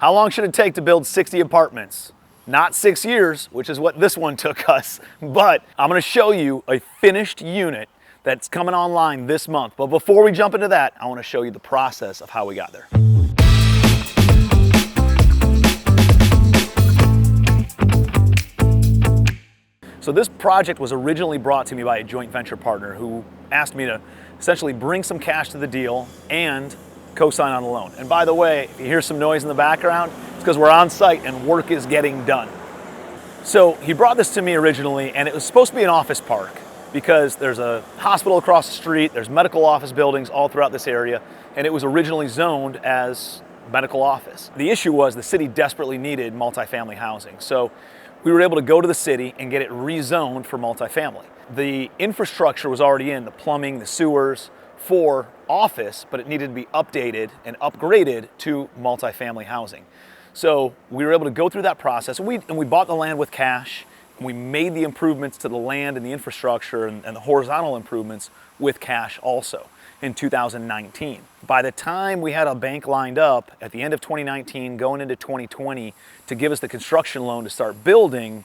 How long should it take to build 60 apartments? Not 6 years, which is what this one took us, but I'm gonna show you a finished unit that's coming online this month. But before we jump into that, I wanna show you the process of how we got there. So this project was originally brought to me by a joint venture partner who asked me to essentially bring some cash to the deal and co-sign on the loan. And by the way, if you hear some noise in the background, it's because we're on site and work is getting done. So he brought this to me originally, and it was supposed to be an office park because there's a hospital across the street, there's medical office buildings all throughout this area, and it was originally zoned as medical office. The issue was the city desperately needed multifamily housing. So we were able to go to the city and get it rezoned for multifamily. The infrastructure was already in, the plumbing, the sewers for office, but it needed to be updated and upgraded to multifamily housing. So we were able to go through that process, and we bought the land with cash, and we made the improvements to the land and the infrastructure and the horizontal improvements with cash also in 2019. By the time we had a bank lined up at the end of 2019, going into 2020, to give us the construction loan to start building,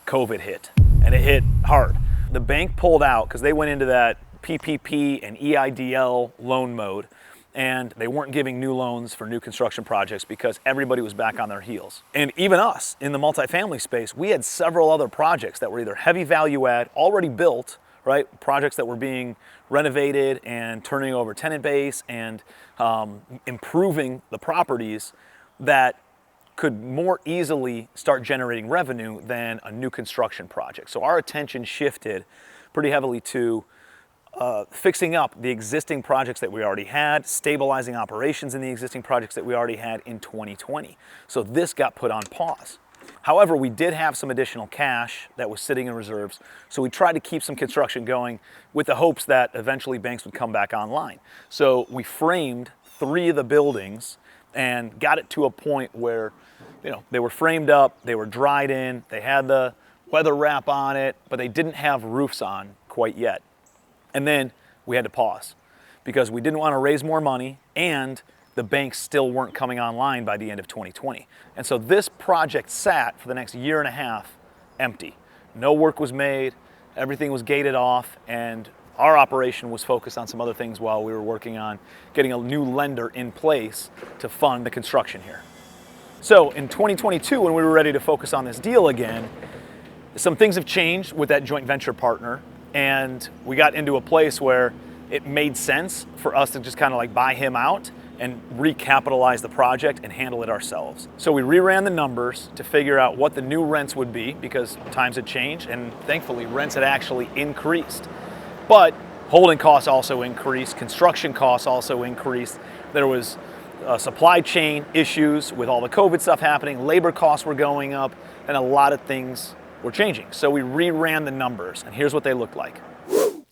COVID hit, and it hit hard. The bank pulled out because they went into that PPP and EIDL loan mode, and they weren't giving new loans for new construction projects because everybody was back on their heels. And even us in the multifamily space, we had several other projects that were either heavy value add, already built, right? Projects that were being renovated and turning over tenant base and improving the properties that could more easily start generating revenue than a new construction project. So our attention shifted pretty heavily to fixing up the existing projects that we already had, stabilizing operations in the existing projects that we already had in 2020. So this got put on pause. However, we did have some additional cash that was sitting in reserves, so we tried to keep some construction going with the hopes that eventually banks would come back online. So we framed 3 of the buildings and got it to a point where, they were framed up, they were dried in, they had the weather wrap on it, but they didn't have roofs on quite yet. And then we had to pause because we didn't want to raise more money, and the banks still weren't coming online by the end of 2020. And so this project sat for the next year and a half empty. No work was made, everything was gated off, and our operation was focused on some other things while we were working on getting a new lender in place to fund the construction here. So in 2022, when we were ready to focus on this deal again, some things have changed with that joint venture partner, and we got into a place where it made sense for us to just kind of like buy him out and recapitalize the project and handle it ourselves. So we reran the numbers to figure out what the new rents would be because times had changed, and thankfully rents had actually increased. But holding costs also increased, construction costs also increased. There was supply chain issues with all the COVID stuff happening, labor costs were going up, and a lot of things were changing. So we reran the numbers, and here's what they looked like.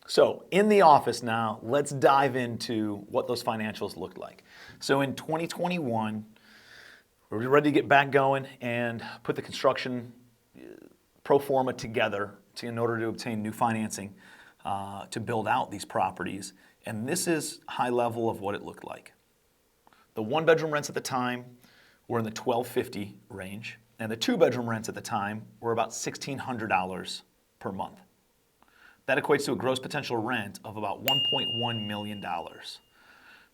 So in the office now, let's dive into what those financials looked like. So in 2021, we're ready to get back going and put the construction pro forma together in order to obtain new financing to build out these properties. And this is high level of what it looked like. The 1-bedroom rents at the time were in the $1,250 range, and the 2-bedroom rents at the time were about $1,600 per month. That equates to a gross potential rent of about $1.1 million.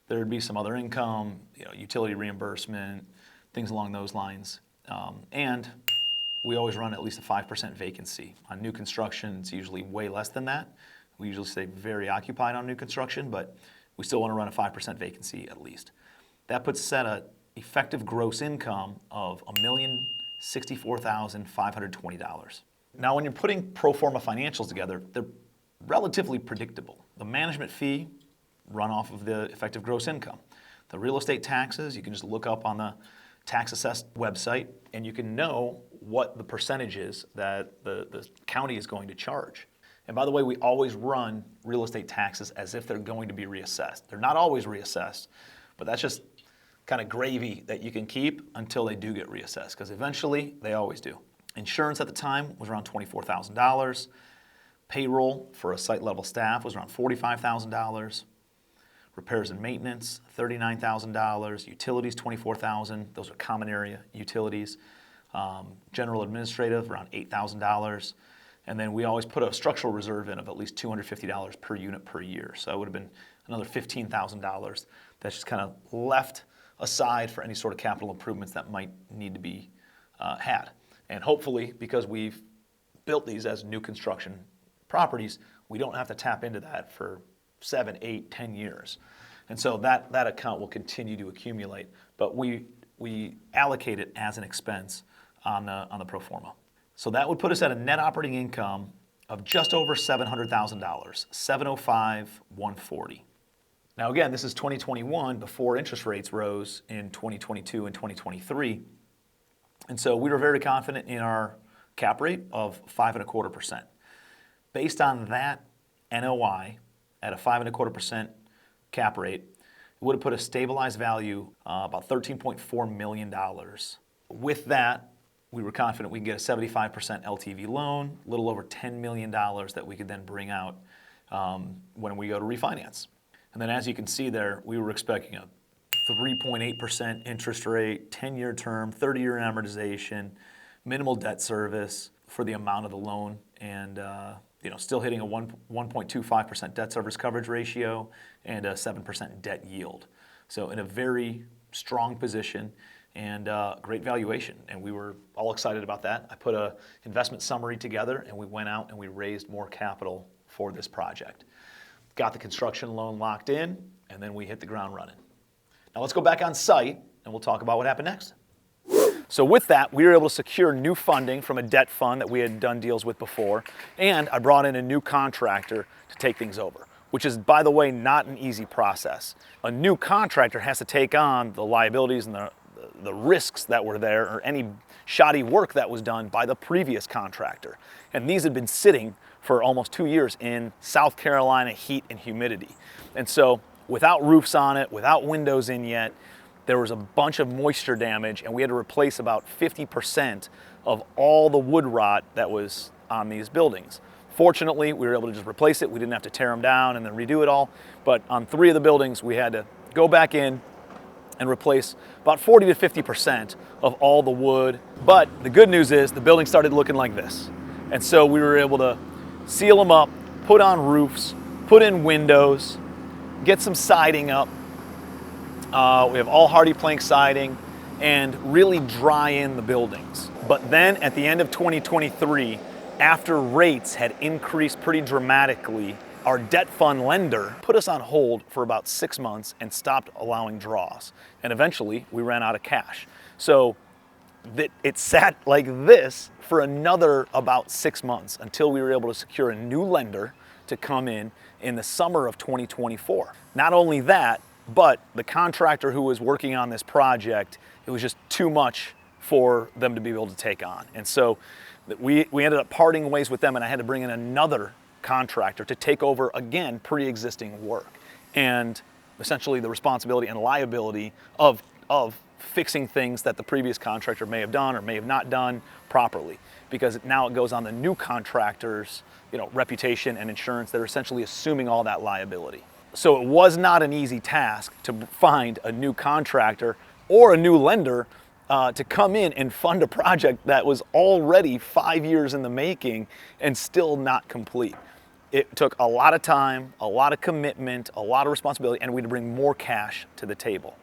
There would be some other income, utility reimbursement, things along those lines. And we always run at least a 5% vacancy. On new construction, it's usually way less than that. We usually stay very occupied on new construction, but we still want to run a 5% vacancy at least. That puts us at an effective gross income of $1,064,520. Now, when you're putting pro forma financials together, they're relatively predictable. The management fee run off of the effective gross income. The real estate taxes, you can just look up on the tax assessed website and you can know what the percentage is that the county is going to charge. And by the way, we always run real estate taxes as if they're going to be reassessed. They're not always reassessed, but that's just kind of gravy that you can keep until they do get reassessed, because eventually they always do. Insurance at the time was around $24,000. Payroll for a site level staff was around $45,000. repairs and maintenance, $39,000, utilities, $24,000. Those are common area utilities. General administrative, around $8,000. And then we always put a structural reserve in of at least $250 per unit per year. So it would have been another $15,000 that's just kind of left aside for any sort of capital improvements that might need to be had. And hopefully, because we've built these as new construction properties, we don't have to tap into that for 7, 8, 10 years. And so that account will continue to accumulate, but we allocate it as an expense on the pro forma. So that would put us at a net operating income of just over $700,000, $705,140. Now again, this is 2021 before interest rates rose in 2022 and 2023. And so we were very confident in our cap rate of 5.25%. Based on that NOI at a 5.25% cap rate, it would have put a stabilized value about $13.4 million. With that, we were confident we could get a 75% LTV loan, a little over $10 million that we could then bring out when we go to refinance. And then as you can see there, we were expecting a 3.8% interest rate, 10-year term, 30-year amortization, minimal debt service for the amount of the loan, and still hitting a 1.25% debt service coverage ratio and a 7% debt yield. So in a very strong position and great valuation, and we were all excited about that. I put an investment summary together, and we went out and we raised more capital for this project. Got the construction loan locked in, and then we hit the ground running. Now let's go back on site, and we'll talk about what happened next. So with that, we were able to secure new funding from a debt fund that we had done deals with before, and I brought in a new contractor to take things over, which is, by the way, not an easy process. A new contractor has to take on the liabilities and the risks that were there, or any shoddy work that was done by the previous contractor. And these had been sitting for almost 2 years in South Carolina heat and humidity. And so without roofs on it, without windows in yet, there was a bunch of moisture damage, and we had to replace about 50% of all the wood rot that was on these buildings. Fortunately, we were able to just replace it. We didn't have to tear them down and then redo it all. But on 3 of the buildings, we had to go back in and replace about 40 to 50% of all the wood. But the good news is the building started looking like this. And so we were able to seal them up, put on roofs, put in windows, get some siding up. We have all hardy plank siding, and really dry in the buildings. But then at the end of 2023, after rates had increased pretty dramatically, our debt fund lender put us on hold for about 6 months and stopped allowing draws. And eventually we ran out of cash. So it sat like this for another about 6 months until we were able to secure a new lender to come in the summer of 2024. Not only that, but the contractor who was working on this project, it was just too much for them to be able to take on. And so we ended up parting ways with them, and I had to bring in another contractor to take over, again, pre-existing work. And essentially the responsibility and liability of fixing things that the previous contractor may have done or may have not done properly, because now it goes on the new contractor's reputation and insurance. They're essentially assuming all that liability. So it was not an easy task to find a new contractor or a new lender to come in and fund a project that was already 5 years in the making and still not complete. It took a lot of time, a lot of commitment, a lot of responsibility, and we had to bring more cash to the table.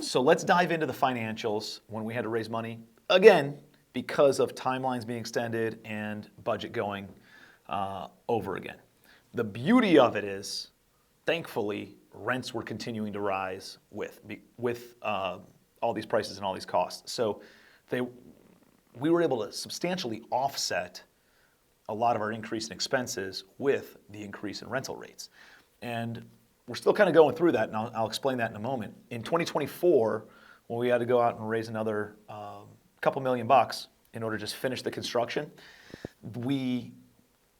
So let's dive into the financials when we had to raise money. Again, because of timelines being extended and budget going over again. The beauty of it is, thankfully, rents were continuing to rise with all these prices and all these costs. So we were able to substantially offset a lot of our increase in expenses with the increase in rental rates. And we're still kind of going through that, and I'll explain that in a moment. In 2024, when we had to go out and raise another couple $1 million in order to just finish the construction, we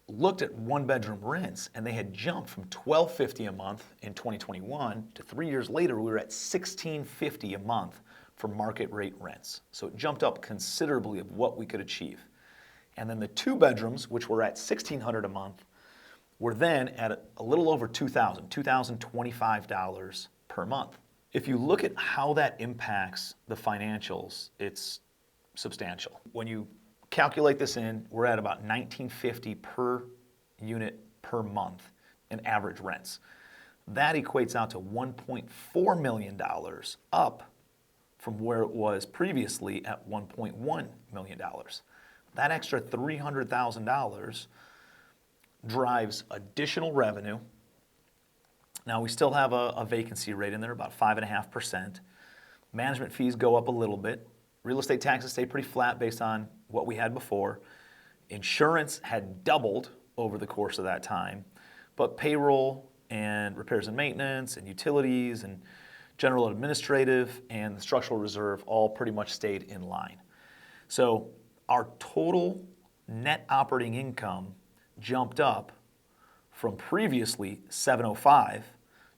looked at 1-bedroom rents, and they had jumped from $1,250 a month in 2021 to 3 years later, we were at $1,650 a month for market rate rents. So it jumped up considerably of what we could achieve. And then the 2 bedrooms, which were at $1,600 a month, We're then at a little over $2,025 per month. If you look at how that impacts the financials, it's substantial. When you calculate this in, we're at about $1,950 per unit per month in average rents. That equates out to $1.4 million, up from where it was previously at $1.1 million. That extra $300,000 drives additional revenue. Now we still have a vacancy rate in there, about 5.5%. Management fees go up a little bit. Real estate taxes stay pretty flat based on what we had before. Insurance had doubled over the course of that time, but payroll and repairs and maintenance and utilities and general administrative and the structural reserve all pretty much stayed in line. So our total net operating income jumped up from previously $705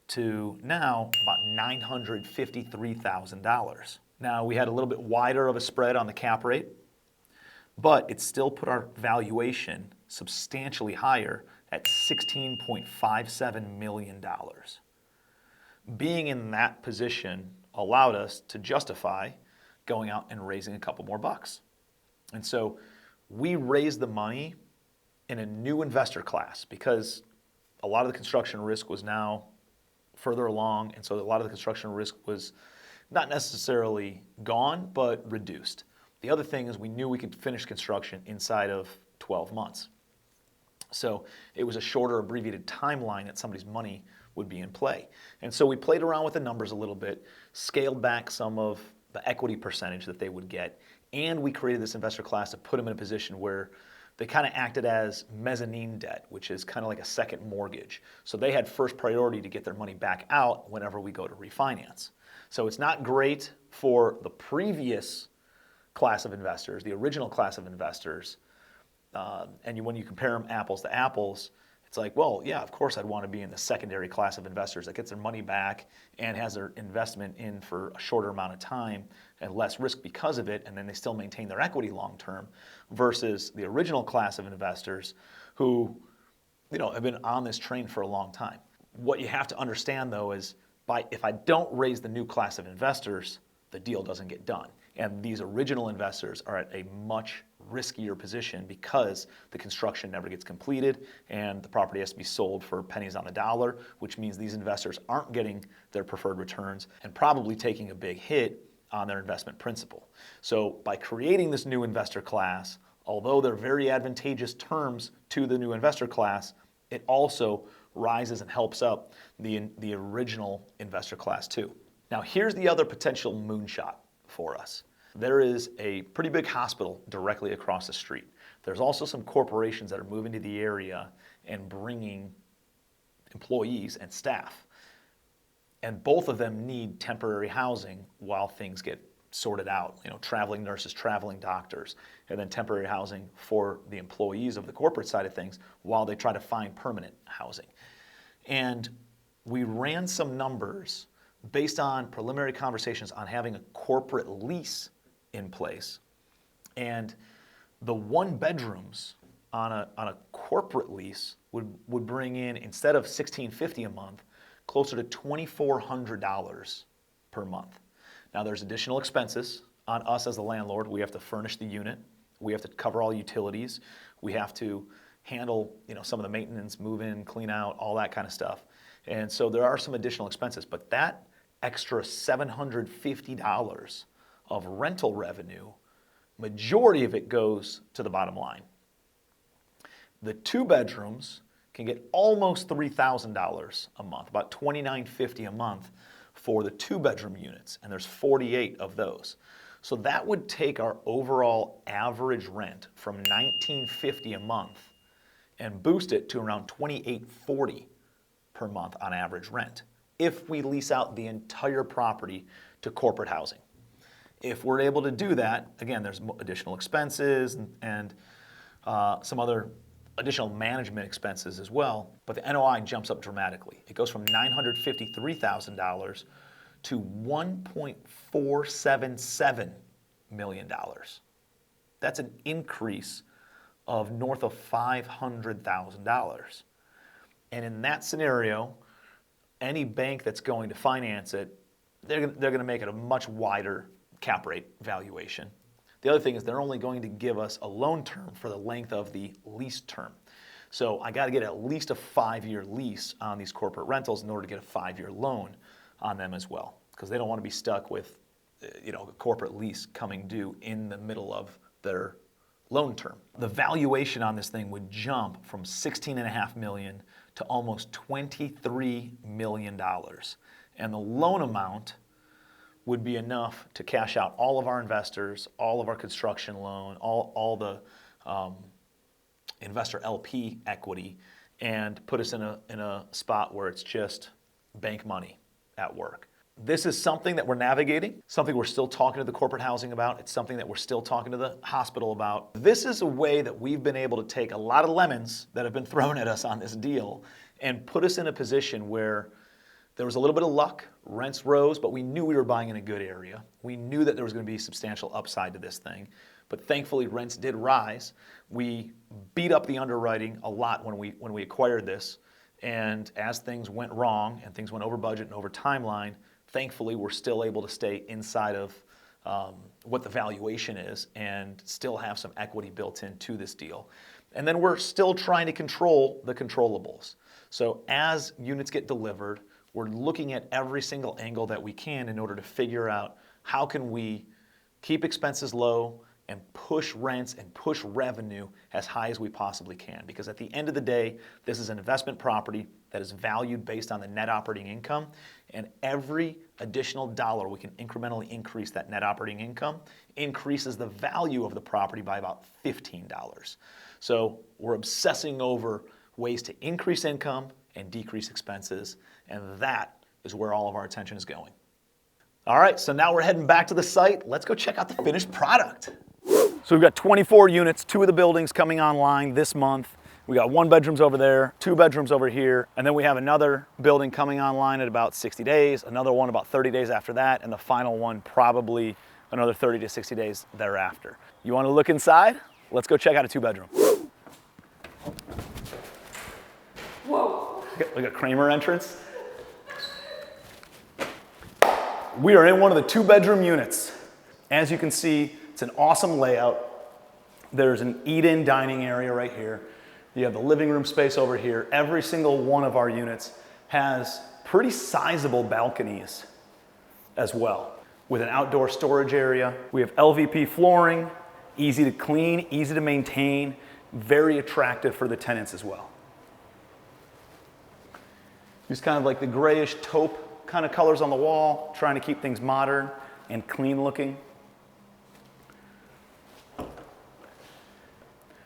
to now about $953,000. Now we had a little bit wider of a spread on the cap rate, but it still put our valuation substantially higher at $16.57 million. Being in that position allowed us to justify going out and raising a couple more bucks. And so we raised the money in a new investor class because a lot of the construction risk was now further along, and so a lot of the construction risk was not necessarily gone, but reduced. The other thing is we knew we could finish construction inside of 12 months. So it was a shorter, abbreviated timeline that somebody's money would be in play. And so we played around with the numbers a little bit, scaled back some of the equity percentage that they would get, and we created this investor class to put them in a position where they kind of acted as mezzanine debt, which is kind of like a second mortgage. So they had first priority to get their money back out whenever we go to refinance. So it's not great for the previous class of investors, the original class of investors, when you compare them apples to apples, it's like, well, yeah, of course I'd want to be in the secondary class of investors that gets their money back and has their investment in for a shorter amount of time and less risk because of it, and then they still maintain their equity long term, versus the original class of investors who, have been on this train for a long time. What you have to understand though is if I don't raise the new class of investors, the deal doesn't get done. And these original investors are at a much riskier position because the construction never gets completed and the property has to be sold for pennies on the dollar, which means these investors aren't getting their preferred returns and probably taking a big hit on their investment principal. So by creating this new investor class, although they're very advantageous terms to the new investor class, it also rises and helps up the original investor class too. Now here's the other potential moonshot for us. There is a pretty big hospital directly across the street. There's also some corporations that are moving to the area and bringing employees and staff. And both of them need temporary housing while things get sorted out. Traveling nurses, traveling doctors, and then temporary housing for the employees of the corporate side of things while they try to find permanent housing. And we ran some numbers based on preliminary conversations on having a corporate lease in place. And the one bedrooms on a corporate lease would bring in, instead of $1,650 a month, closer to $2,400 per month. Now there's additional expenses on us as the landlord. We have to furnish the unit. We have to cover all utilities. We have to handle some of the maintenance, move in, clean out, all that kind of stuff. And so there are some additional expenses, but that extra $750 of rental revenue, majority of it goes to the bottom line. The two bedrooms can get almost $3,000 a month, about $2,950 a month for the two bedroom units, and there's 48 of those. So that would take our overall average rent from $1,950 a month and boost it to around $2,840 per month on average rent if we lease out the entire property to corporate housing. If we're able to do that, again, there's additional expenses and some other additional management expenses as well, but the NOI jumps up dramatically. It goes from $953,000 to $1.477 million. That's an increase of north of $500,000. And in that scenario, any bank that's going to finance it, they're going to make it a much wider cap rate valuation. The other thing is they're only going to give us a loan term for the length of the lease term. So I got to get at least a 5-year lease on these corporate rentals in order to get a 5-year loan on them as well, because they don't want to be stuck with a corporate lease coming due in the middle of their loan term. The valuation on this thing would jump from $16.5 million to almost $23 million. And the loan amount would be enough to cash out all of our investors, all of our construction loan, all the investor LP equity, and put us in a spot where it's just bank money at work. This is something that we're navigating, something we're still talking to the corporate housing about. It's something that we're still talking to the hospital about. This is a way that we've been able to take a lot of lemons that have been thrown at us on this deal and put us in a position where there was a little bit of luck, rents rose, but we knew we were buying in a good area. We knew that there was going to be substantial upside to this thing, but thankfully rents did rise. We beat up the underwriting a lot when we acquired this, and as things went wrong and things went over budget and over timeline, thankfully we're still able to stay inside of what the valuation is and still have some equity built into this deal. And then we're still trying to control the controllables. So as units get delivered, we're looking at every single angle that we can in order to figure out how can we keep expenses low and push rents and push revenue as high as we possibly can. Because at the end of the day, this is an investment property that is valued based on the net operating income, and every additional dollar we can incrementally increase that net operating income increases the value of the property by about $15. So we're obsessing over ways to increase income and decrease expenses, and that is where all of our attention is going. All right, so now we're heading back to the site. Let's go check out the finished product. So we've got 24 units, 2 of the buildings coming online this month. We got 1 bedrooms over there, 2 bedrooms over here, and then we have another building coming online at about 60 days, another one about 30 days after that, and the final one probably another 30 to 60 days thereafter. You want to look inside? Let's go check out a 2-bedroom. Whoa. Look at Kramer entrance. We are in one of the 2-bedroom units. As you can see, it's an awesome layout. There's an eat-in dining area right here. You have the living room space over here. Every single one of our units has pretty sizable balconies as well, with an outdoor storage area. We have LVP flooring, easy to clean, easy to maintain, very attractive for the tenants as well. Use kind of like the grayish taupe kind of colors on the wall, trying to keep things modern and clean looking.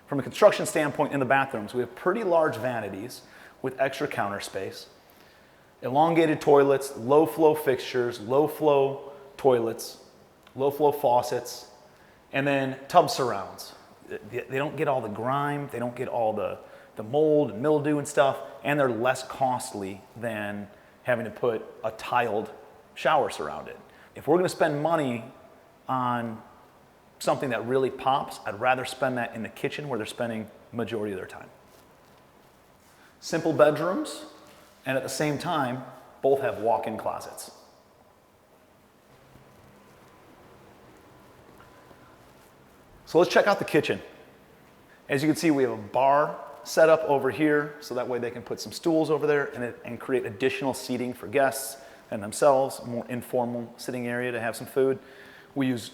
From a construction standpoint in the bathrooms, we have pretty large vanities with extra counter space, elongated toilets, low flow fixtures, low flow toilets, low flow faucets, and then tub surrounds. They don't get all the grime, they don't get all the mold and mildew and stuff, and they're less costly than having to put a tiled shower surround it. If we're gonna spend money on something that really pops, I'd rather spend that in the kitchen where they're spending the majority of their time. Simple bedrooms, and at the same time, both have walk-in closets. So let's check out the kitchen. As you can see, we have a bar set up over here, so that way they can put some stools over there and create additional seating for guests and themselves, a more informal sitting area to have some food. We use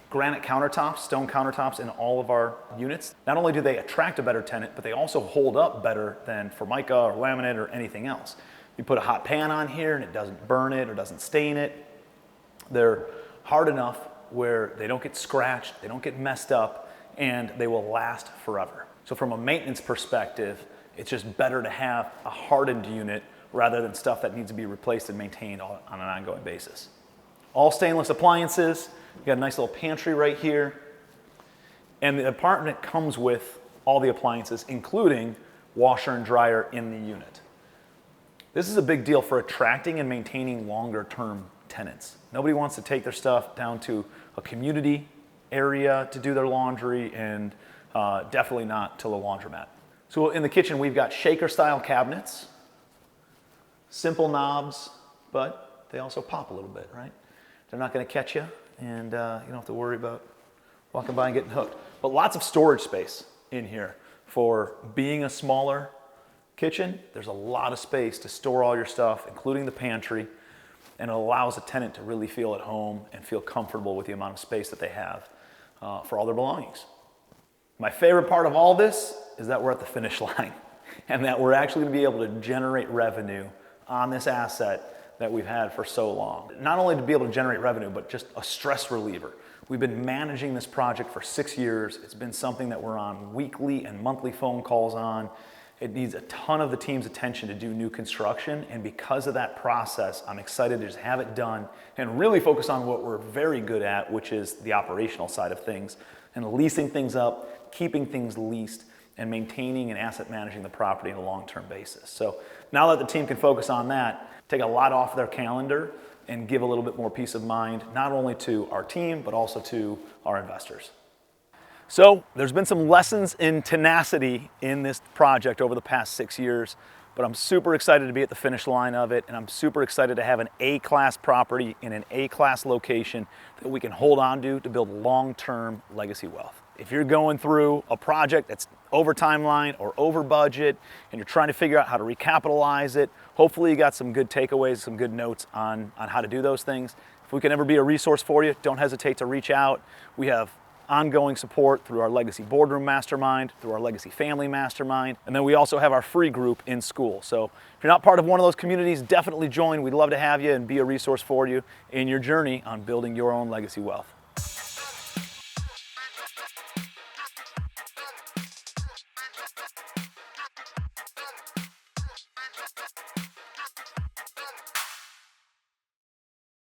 granite countertops, stone countertops in all of our units. Not only do they attract a better tenant, but they also hold up better than Formica or laminate or anything else. You put a hot pan on here and it doesn't burn it or doesn't stain it. They're hard enough where they don't get scratched, they don't get messed up, and they will last forever. So from a maintenance perspective, it's just better to have a hardened unit rather than stuff that needs to be replaced and maintained on an ongoing basis. All stainless appliances. You got a nice little pantry right here. And the apartment comes with all the appliances, including washer and dryer in the unit. This is a big deal for attracting and maintaining longer term tenants. Nobody wants to take their stuff down to a community area to do their laundry, and definitely not to the laundromat. So in the kitchen, we've got shaker style cabinets Simple knobs, but they also pop a little bit, right? They're not going to catch you, and you don't have to worry about walking by and getting hooked. But lots of storage space in here. For being a smaller kitchen, there's a lot of space to store all your stuff, including the pantry, and it allows a tenant to really feel at home and feel comfortable with the amount of space that they have for all their belongings. My favorite part of all this is that we're at the finish line and that we're actually going to be able to generate revenue on this asset that we've had for so long. Not only to be able to generate revenue, but just a stress reliever. We've been managing this project for 6 years. It's been something that we're on weekly and monthly phone calls on. It needs a ton of the team's attention to do new construction, and because of that process, I'm excited to just have it done and really focus on what we're very good at, which is the operational side of things, and leasing things up, keeping things leased, and maintaining and asset managing the property on a long-term basis. So now that the team can focus on that, take a lot off their calendar and give a little bit more peace of mind, not only to our team, but also to our investors. So there's been some lessons in tenacity in this project over the past 6 years, but I'm super excited to be at the finish line of it, and I'm super excited to have an A-class property in an A-class location that we can hold on to build long-term legacy wealth. If you're going through a project that's over timeline or over budget, and you're trying to figure out how to recapitalize it, hopefully you got some good takeaways, some good notes on how to do those things. If we can ever be a resource for you, don't hesitate to reach out. We have ongoing support through our Legacy Boardroom Mastermind, through our Legacy Family Mastermind, and then we also have our free group in Skool. So if you're not part of one of those communities, definitely join. We'd love to have you and be a resource for you in your journey on building your own legacy wealth.